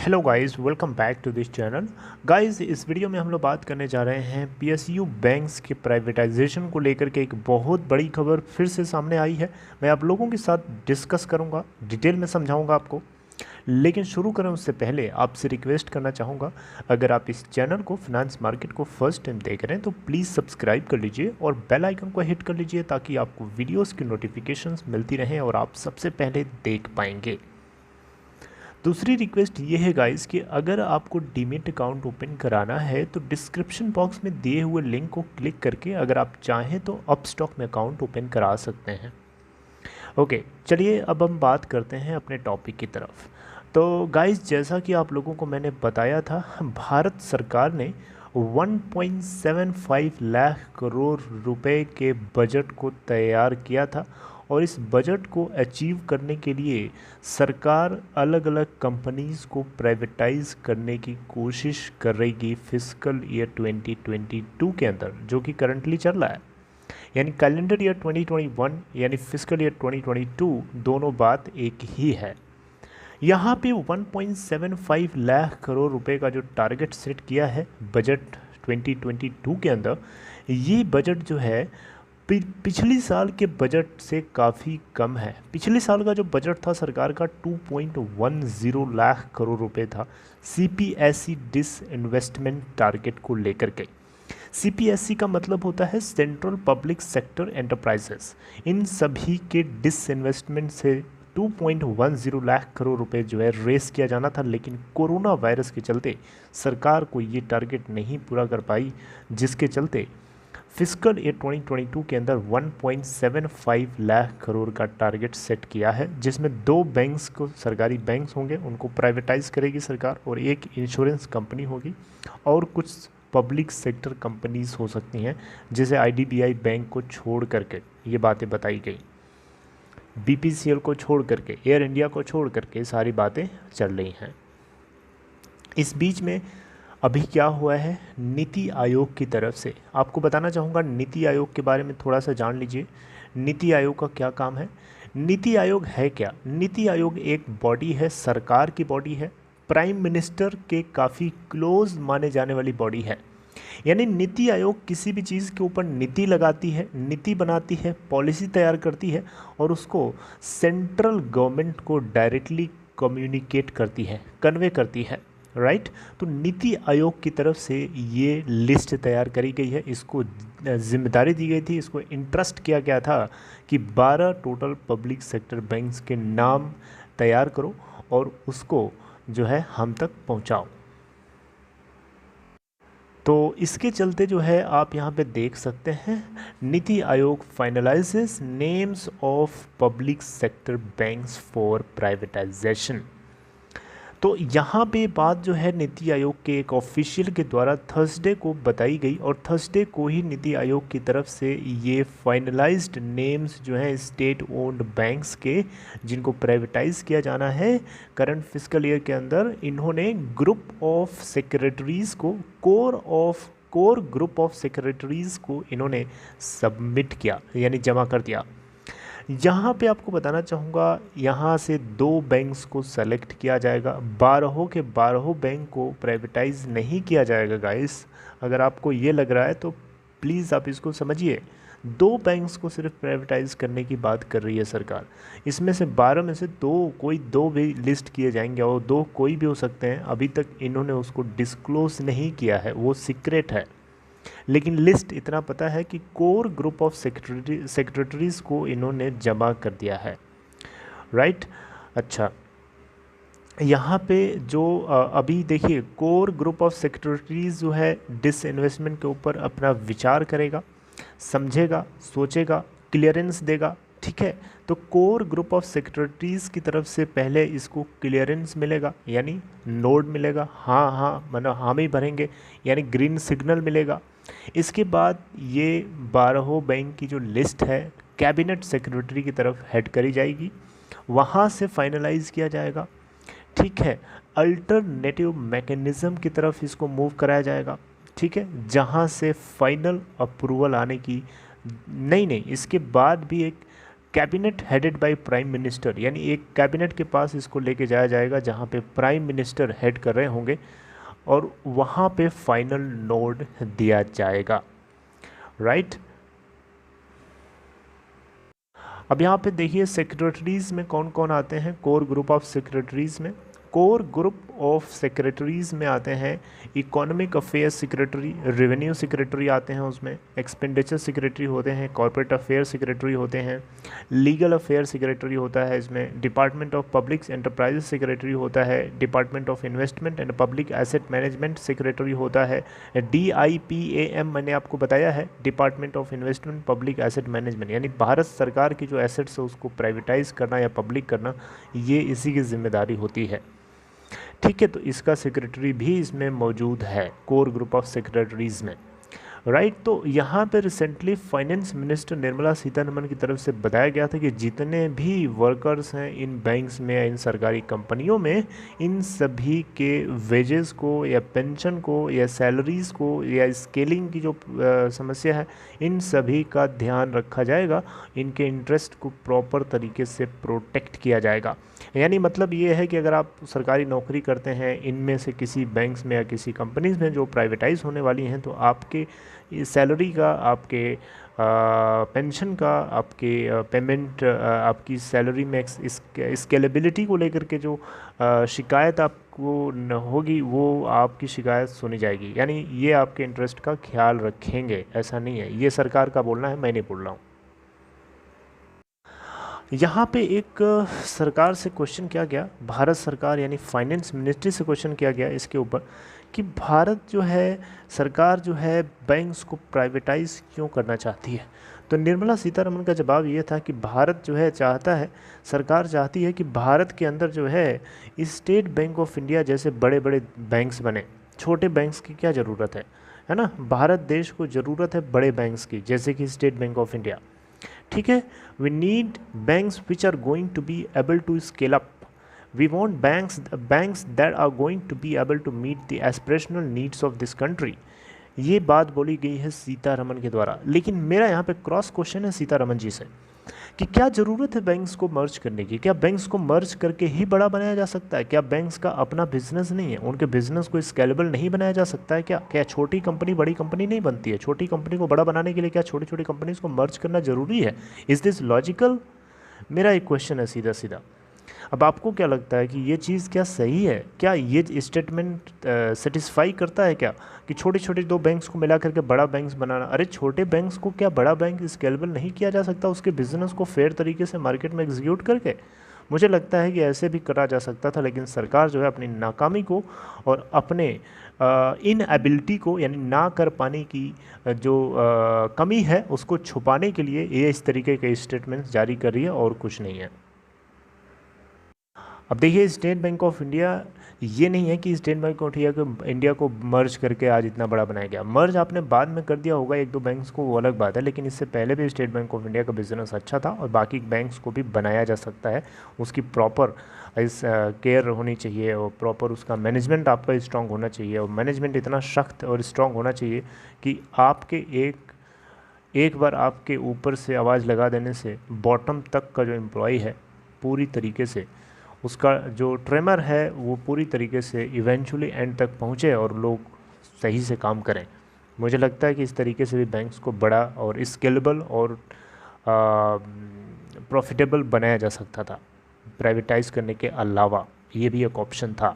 Hello guys, welcome back to this channel. Guys, इस video में हम लोग बात करने जा रहे हैं पीएसयू बैंक्स के प्राइवेटाइजेशन को लेकर के। एक बहुत बड़ी खबर फिर से सामने आई है। मैं आप लोगों के साथ डिस्कस करूंगा, डिटेल में समझाऊंगा आपको। लेकिन शुरू करें उससे पहले आपसे रिक्वेस्ट करना चाहूँगा, अगर आप इस चैनल को फिनेंस मार्केट को फर्स्ट टाइम देख रहे हैं तो प्लीज़ सब्सक्राइब कर लीजिए और बेल आइकन को हिट कर लीजिए ताकि आपको वीडियोज़ की नोटिफिकेशंस मिलती रहें और आप सबसे पहले देख पाएंगे। दूसरी रिक्वेस्ट ये है गाइस कि अगर आपको डीमेट अकाउंट ओपन कराना है तो डिस्क्रिप्शन बॉक्स में दिए हुए लिंक को क्लिक करके अगर आप चाहें तो अपस्टॉक में अकाउंट ओपन करा सकते हैं। ओके, चलिए अब हम बात करते हैं अपने टॉपिक की तरफ। तो गाइस, जैसा कि आप लोगों को मैंने बताया था, भारत सरकार ने 1.75 लाख करोड़ रुपए के बजट को तैयार किया था और इस बजट को अचीव करने के लिए सरकार अलग अलग कंपनीज़ को प्राइवेटाइज करने की कोशिश कर रही फिस्कल ईयर 2022 के अंदर, जो कि करंटली चल रहा है। यानी कैलेंडर ईयर 2021 यानी फिस्कल ईयर 2022, दोनों बात एक ही है। यहाँ पे 1.75 लाख करोड़ रुपए का जो टारगेट सेट किया है बजट 2022 के अंदर, ये बजट जो है पिछली साल के बजट से काफ़ी कम है। पिछले साल का जो बजट था सरकार का 2.10 लाख करोड़ रुपए था सीपीएसई डिस इन्वेस्टमेंट टारगेट को लेकर के। सीपीएसई का मतलब होता है सेंट्रल पब्लिक सेक्टर एंटरप्राइजेस। इन सभी के डिस इन्वेस्टमेंट से 2.10 लाख करोड़ रुपए जो है रेस किया जाना था, लेकिन कोरोना वायरस के चलते सरकार को ये टारगेट नहीं पूरा कर पाई, जिसके चलते फिस्कल ईयर 2022 के अंदर 1.75 लाख करोड़ का टारगेट सेट किया है, जिसमें 2 बैंक्स को, सरकारी बैंक्स होंगे, उनको प्राइवेटाइज करेगी सरकार, और एक इंश्योरेंस कंपनी होगी और कुछ पब्लिक सेक्टर कंपनीज हो सकती हैं, जैसे आईडीबीआई बैंक को छोड़ करके ये बातें बताई गई। बीपीसीएल को छोड़ करके, एयर इंडिया को छोड़ करके सारी बातें चल रही हैं। इस बीच में अभी क्या हुआ है, नीति आयोग की तरफ से आपको बताना चाहूँगा। नीति आयोग के बारे में थोड़ा सा जान लीजिए। नीति आयोग का क्या काम है? नीति आयोग है क्या? नीति आयोग एक बॉडी है, सरकार की बॉडी है, प्राइम मिनिस्टर के काफ़ी क्लोज माने जाने वाली बॉडी है। यानी नीति आयोग किसी भी चीज़ के ऊपर नीति लगाती है, नीति बनाती है, पॉलिसी तैयार करती है और उसको सेंट्रल गवर्नमेंट को डायरेक्टली कम्युनिकेट करती है, कन्वे करती है, राइट। तो नीति आयोग की तरफ से ये लिस्ट तैयार करी गई है। इसको जिम्मेदारी दी गई थी, इसको इंटरेस्ट किया गया था कि 12 टोटल पब्लिक सेक्टर बैंक्स के नाम तैयार करो और उसको जो है हम तक पहुंचाओ। तो इसके चलते जो है आप यहाँ पे देख सकते हैं, NITI Aayog finalises names of public sector banks for privatisation. तो यहाँ पे बात जो है नीति आयोग के एक ऑफिशियल के द्वारा थर्सडे को बताई गई और थर्सडे को ही नीति आयोग की तरफ से ये फाइनलाइज्ड नेम्स जो हैं स्टेट ओन्ड बैंक्स के, जिनको प्राइवेटाइज किया जाना है करंट फिस्कल ईयर के अंदर, इन्होंने ग्रुप ऑफ सेक्रेटरीज़ को, कोर ग्रुप ऑफ सेक्रेटरीज़ को इन्होंने सबमिट किया, यानी जमा कर दिया। यहाँ पे आपको बताना चाहूँगा, यहाँ से 2 बैंक्स को सेलेक्ट किया जाएगा। 12 के 12 बैंक को प्राइवेटाइज नहीं किया जाएगा गाइस। अगर आपको ये लग रहा है तो प्लीज़ आप इसको समझिए। 2 बैंक्स को सिर्फ प्राइवेटाइज करने की बात कर रही है सरकार। इसमें से 12 में से 2, कोई 2 भी लिस्ट किए जाएंगे और 2 कोई भी हो सकते हैं। अभी तक इन्होंने उसको डिस्क्लोज नहीं किया है, वो सीक्रेट है। लेकिन लिस्ट इतना पता है कि कोर ग्रुप ऑफ सेक्रेटरीज़ को इन्होंने जमा कर दिया है, राइट। अच्छा, यहाँ पे जो अभी देखिए, कोर ग्रुप ऑफ सेक्रेटरीज़ जो है डिस इन्वेस्टमेंट के ऊपर अपना विचार करेगा, समझेगा, सोचेगा, क्लियरेंस देगा, ठीक है। तो कोर ग्रुप ऑफ सेक्रेटरीज़ की तरफ से पहले इसको क्लियरेंस मिलेगा, यानी नोड मिलेगा, हाँ हाँ मतलब हामी भरेंगे, यानी ग्रीन सिग्नल मिलेगा। इसके बाद ये 12 बैंक की जो लिस्ट है कैबिनेट सेक्रेटरी की तरफ हेड करी जाएगी, वहाँ से फाइनलाइज किया जाएगा, ठीक है। अल्टरनेटिव मैकेनिज़्म की तरफ इसको मूव कराया जाएगा, ठीक है, जहाँ से फाइनल अप्रूवल आने की नहीं, इसके बाद भी एक cabinet headed by prime minister, यानी एक कैबिनेट के पास इसको लेके जाया जाएगा जहाँ पे प्राइम मिनिस्टर हेड कर रहे होंगे और वहाँ पे फाइनल नोड दिया जाएगा, राइट। अब यहाँ पे देखिए सेक्रेटरीज़ में कौन कौन आते हैं। कोर ग्रुप ऑफ सेक्रेटरीज़ में, कोर ग्रुप ऑफ सेक्रेटरीज़ में आते हैं economic affairs secretary, revenue secretary आते हैं उसमें, एक्सपेंडिचर सेक्रेटरी होते हैं, कॉर्पोरेट अफेयर सेक्रेटरी होते हैं, लीगल अफेयर सेक्रेटरी होता है इसमें, department of public enterprises secretary होता है, department of investment and public asset management secretary होता है, DIPAM मैंने आपको बताया है, department of investment public asset management, यानी भारत सरकार की जो एसेट्स है उसको प्राइवेटाइज करना या पब्लिक करना, ये इसी की जिम्मेदारी होती है, ठीक है। तो इसका सेक्रेटरी भी इसमें मौजूद है कोर ग्रुप ऑफ सेक्रेटरीज़ में, राइट। तो यहाँ पे recently finance minister Nirmala Sitharaman की तरफ से बताया गया था कि जितने भी वर्कर्स हैं इन बैंक्स में या इन सरकारी कंपनियों में, इन सभी के वेजेस को या पेंशन को या सैलरीज़ को या स्केलिंग की जो समस्या है, इन सभी का ध्यान रखा जाएगा, इनके इंटरेस्ट को प्रॉपर तरीके से प्रोटेक्ट किया जाएगा। यानी मतलब ये है कि अगर आप सरकारी नौकरी करते हैं इनमें से किसी बैंक्स में या किसी कंपनीज़ में जो प्राइवेटाइज होने वाली हैं, तो आपके सैलरी का, आपके पेंशन का, आपके पेमेंट, आपकी सैलरी में स्केलेबिलिटी को लेकर के जो शिकायत आपको न होगी वो आपकी शिकायत सुनी जाएगी। यानी ये आपके इंटरेस्ट का ख्याल रखेंगे, ऐसा नहीं है, ये सरकार का बोलना है, मैं नहीं बोल रहा हूँ। यहाँ पे एक सरकार से क्वेश्चन किया गया, भारत सरकार यानी फाइनेंस मिनिस्ट्री से क्वेश्चन किया गया इसके ऊपर कि भारत जो है, सरकार जो है बैंक्स को प्राइवेटाइज क्यों करना चाहती है। तो निर्मला सीतारमण का जवाब ये था कि भारत जो है चाहता है, सरकार चाहती है कि भारत के अंदर जो है स्टेट बैंक ऑफ इंडिया जैसे बड़े बड़े बैंक्स बने, छोटे बैंक्स की क्या ज़रूरत है ना। भारत देश को ज़रूरत है बड़े बैंक्स की, जैसे कि स्टेट बैंक ऑफ इंडिया, ठीक है। We need banks which are going to be able to scale up, we want banks that are going to be able to meet the aspirational needs of this country. ये बात बोली गई है सीतारमण के द्वारा। लेकिन मेरा यहाँ पे क्रॉस क्वेश्चन है सीतारमण जी से कि क्या ज़रूरत है बैंक्स को मर्ज करने की, क्या बैंक्स को मर्ज करके ही बड़ा बनाया जा सकता है, क्या बैंक्स का अपना बिजनेस नहीं है, उनके बिजनेस को स्केलेबल नहीं बनाया जा सकता है, क्या छोटी कंपनी बड़ी कंपनी नहीं बनती है, छोटी कंपनी को बड़ा बनाने के लिए क्या छोटी छोटी कंपनीज को मर्ज करना ज़रूरी है। इज़ दिस लॉजिकल, मेरा एक क्वेश्चन है सीधा सीधा। अब आपको क्या लगता है कि ये चीज़ क्या सही है, क्या ये स्टेटमेंट सेटिस्फाई करता है क्या कि छोटे छोटे दो बैंक्स को मिला करके बड़ा बैंक्स बनाना। अरे छोटे बैंक्स को क्या बड़ा बैंक स्केलेबल नहीं किया जा सकता उसके बिजनेस को फेयर तरीके से मार्केट में एग्जीक्यूट करके। मुझे लगता है कि ऐसे भी करा जा सकता था, लेकिन सरकार जो है अपनी नाकामी को और अपने इनएबिलिटी को यानी ना कर पाने की जो कमी है उसको छुपाने के लिए ये इस तरीके के स्टेटमेंट्स जारी कर रही है और कुछ नहीं है। अब देखिए स्टेट बैंक ऑफ इंडिया, ये नहीं है कि स्टेट बैंक ऑफ इंडिया को मर्ज करके आज इतना बड़ा बनाया गया। मर्ज आपने बाद में कर दिया होगा एक दो बैंक्स को, वो अलग बात है, लेकिन इससे पहले भी स्टेट बैंक ऑफ इंडिया का बिजनेस अच्छा था और बाकी बैंक्स को भी बनाया जा सकता है। उसकी प्रॉपर इस केयर होनी चाहिए और प्रॉपर उसका मैनेजमेंट आपका स्ट्रॉन्ग होना चाहिए, और मैनेजमेंट इतना सख्त और स्ट्रॉन्ग होना चाहिए कि आपके एक बार आपके ऊपर से आवाज़ लगा देने से बॉटम तक का जो एम्प्लॉय है पूरी तरीके से उसका जो ट्रेमर है वो पूरी तरीके से इवेंचुअली एंड तक पहुँचे और लोग सही से काम करें। मुझे लगता है कि इस तरीके से भी बैंक्स को बड़ा और स्केलेबल और प्रॉफिटेबल बनाया जा सकता था प्राइवेटाइज करने के अलावा, ये भी एक ऑप्शन था।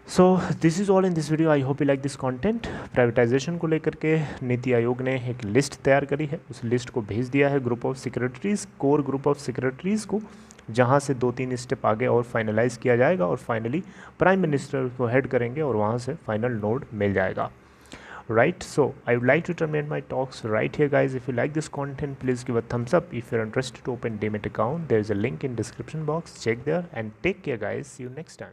So this is all in this video, I hope you like this content. Privatisation को लेकर के नीति आयोग ने एक लिस्ट तैयार करी है, उस लिस्ट को भेज दिया है group of secretaries, core group of secretaries को, जहां से 2-3 स्टेप आगे और फाइनलाइज किया जाएगा और फाइनली प्राइम मिनिस्टर को हेड करेंगे और वहां से फाइनल नोड मिल जाएगा, right. So I would like to terminate my talks right here guys. If you like this content please give a thumbs up. If you are interested to open demat account, there is a link in description box, check there and take care guys, see you next time.